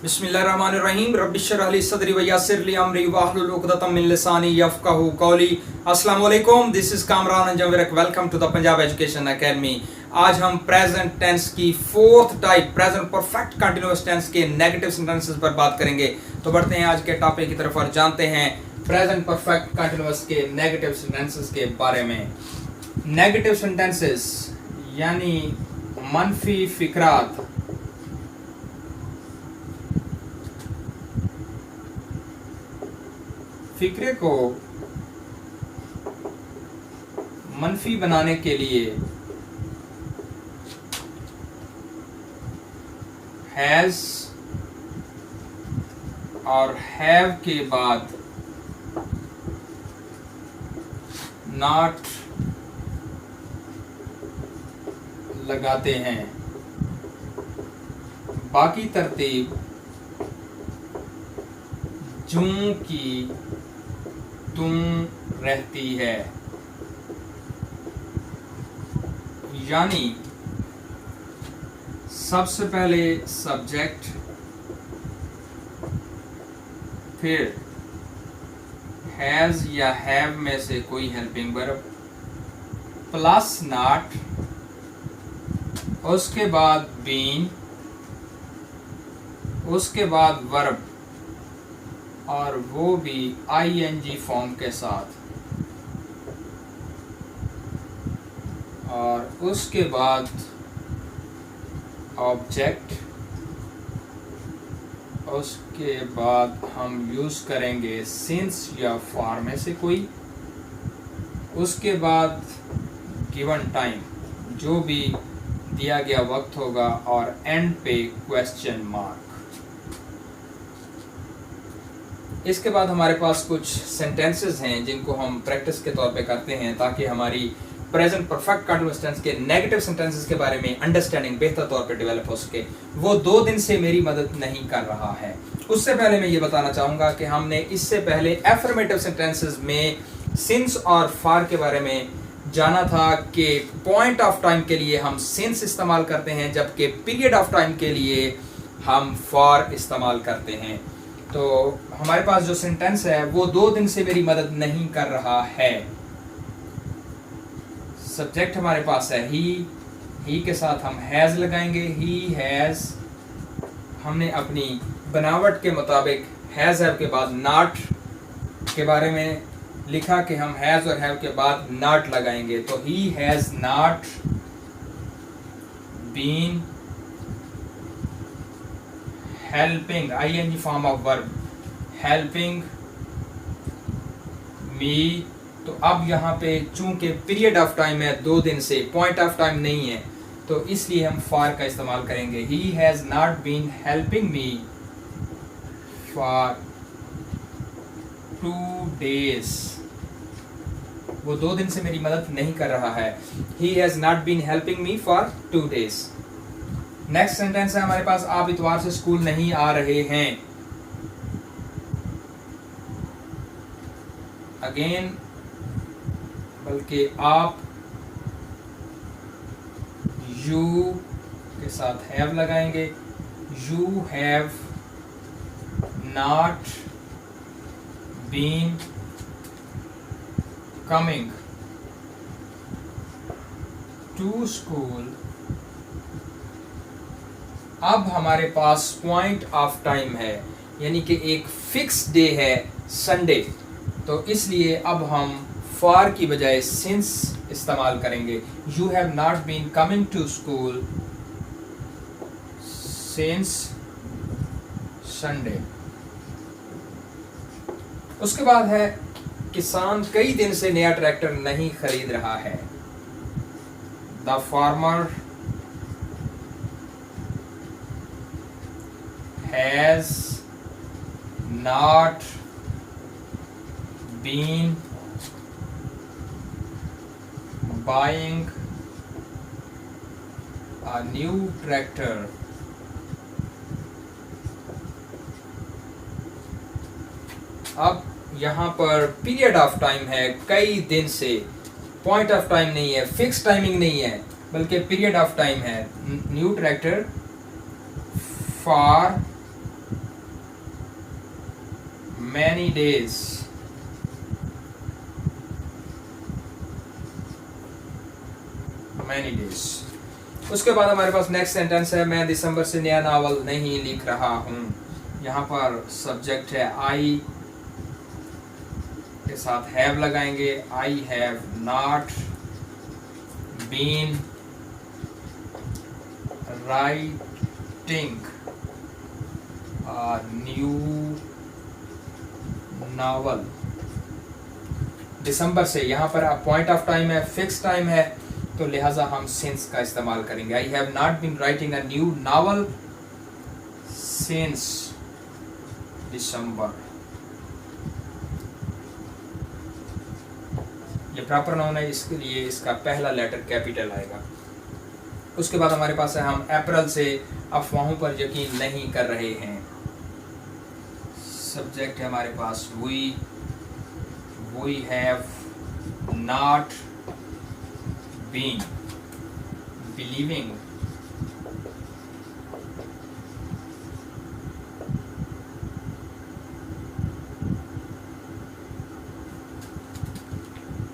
बिस्मिल्लाहिर्रहमानिर्रहीम रब्बिश्रह ली सदरी व यस्सिर ली अमरी वाहलुल उक़दतम मिन लिसानी यफ़क़हू क़ौली। अस्सलाम वालेकुम, this is Kamran Anjum Virk. Welcome to the Punjab education academy. आज हम प्रेजेंट टेंस की fourth type present perfect continuous tense के नेगेटिव सेंटेंसेस पर बात करेंगे। तो बढ़ते हैं आज के टॉपिक की तरफ और जानते हैं प्रेजेंट परफेक्ट कंटिन्यूअस के नेगेटिव सेंटेंसेस के बारे में। नेगेटिव सेंटेंसेस यानी मनफी फिक्रात। फिक्रे को मनफी बनाने के लिए हैज और हैव के बाद नॉट लगाते हैं। बाकी तरतीब जूं की तुम रहती है, यानी सबसे पहले सब्जेक्ट, फिर हैज या हैव में से कोई हेल्पिंग वर्ब प्लस नॉट, उसके बाद बीन, उसके बाद वर्ब और वो भी आईएनजी फॉर्म के साथ, और उसके बाद ऑब्जेक्ट, उसके बाद हम यूज करेंगे सिंस या फॉर में से कोई, उसके बाद गिवन टाइम जो भी दिया गया वक्त होगा, और एंड पे क्वेश्चन मार्क। इसके बाद हमारे पास कुछ सेंटेंसेस हैं जिनको हम प्रैक्टिस के तौर पे करते हैं ताकि हमारी प्रेजेंट परफेक्ट कंटिन्यूअस टेंस के नेगेटिव सेंटेंसेस के बारे में अंडरस्टैंडिंग बेहतर तौर पे डेवलप हो सके। वो 2 दिन से मेरी मदद नहीं कर रहा है। उससे पहले मैं ये बताना चाहूँगा कि हमने इससे पहले एफर्मेटिव सेंटेंसेस में सिंस और फॉर के बारे में जाना था कि पॉइंट ऑफ टाइम के लिए हम सिंस इस्तेमाल करते हैं, जबकि पीरियड ऑफ टाइम के लिए हम फॉर इस्तेमाल करते हैं। तो हमारे पास जो सेंटेंस है वो 2 दिन से मेरी मदद नहीं कर रहा है। सब्जेक्ट हमारे पास है ही के साथ हम हैज लगाएंगे, ही हैज। हमने अपनी बनावट के मुताबिक हैज हैव के बाद नॉट के बारे में लिखा कि हम हैज और हैव के बाद नॉट लगाएंगे। तो he has not been helping, ING form of verb, helping me. तो अब यहाँ पे चूंकि पीरियड ऑफ टाइम है 2 दिन से, पॉइंट ऑफ टाइम नहीं है, तो इसलिए हम फॉर का इस्तेमाल करेंगे। He has not been helping me for 2 days। वो 2 दिन से मेरी मदद नहीं कर रहा है। He has not been helping me for 2 days। Next sentence है हमारे पास, आप इतवार से स्कूल नहीं आ रहे हैं। अगेन, बल्कि आप यू के साथ हैव लगाएंगे। You have not been coming to school. अब हमारे पास पॉइंट ऑफ टाइम है, यानी कि एक फिक्स डे है संडे, तो इसलिए अब हम फॉर की बजाय सिंस इस्तेमाल करेंगे। You have not been coming to school since Sunday. उसके बाद है किसान कई दिन से नया ट्रैक्टर नहीं खरीद रहा है। The farmer has not been buying a new tractor। अब यहाँ पर पीरियड ऑफ टाइम है कई दिन से, पॉइंट ऑफ टाइम नहीं है, फिक्स टाइमिंग नहीं है, बल्कि पीरियड ऑफ टाइम है। New tractor for many days, many days। उसके बाद हमारे पास नेक्स्ट सेंटेंस है, मैं दिसंबर से नया नावल नहीं लिख रहा हूँ। यहाँ पर सब्जेक्ट है आई के साथ हैव लगाएंगे। I have not been writing a new novel. दिसंबर से, यहाँ पर पॉइंट ऑफ टाइम है, फिक्स टाइम है, तो लिहाजा हम सिंस का इस्तेमाल करेंगे। I have not been writing a new novel since December. ये प्रॉपर नाउन है, इसके लिए इसका पहला लेटर कैपिटल आएगा। उसके बाद हमारे पास है, हम अप्रैल से अफवाहों पर यकीन नहीं कर रहे हैं। सब्जेक्ट है हमारे पास we have not been believing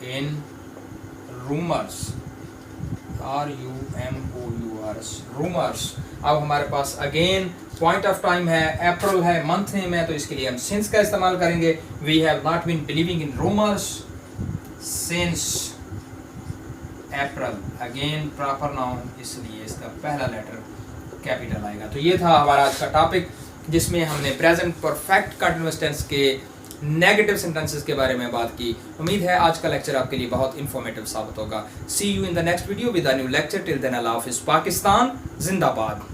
in rumours, RUMOURS, rumours. अब हमारे पास अगेन पॉइंट ऑफ टाइम है, अप्रैल है, मंथ नेम है, तो इसके लिए हम सिंस का इस्तेमाल करेंगे। We have not been believing in rumours since April. Again proper noun, इसलिए इसका पहला लेटर कैपिटल आएगा। तो ये था हमारा आज का टॉपिक, जिसमें हमने प्रेजेंट परफेक्ट कंटीन्यूअस टेंस के नेगेटिव सेंटेंसेस के बारे में बात की। उम्मीद है आज का लेक्चर आपके लिए बहुत इंफॉर्मेटिव साबित होगा। See you in the next video with a new lecture. Till then अल्लाह हाफिज़। पाकिस्तान जिंदाबाद।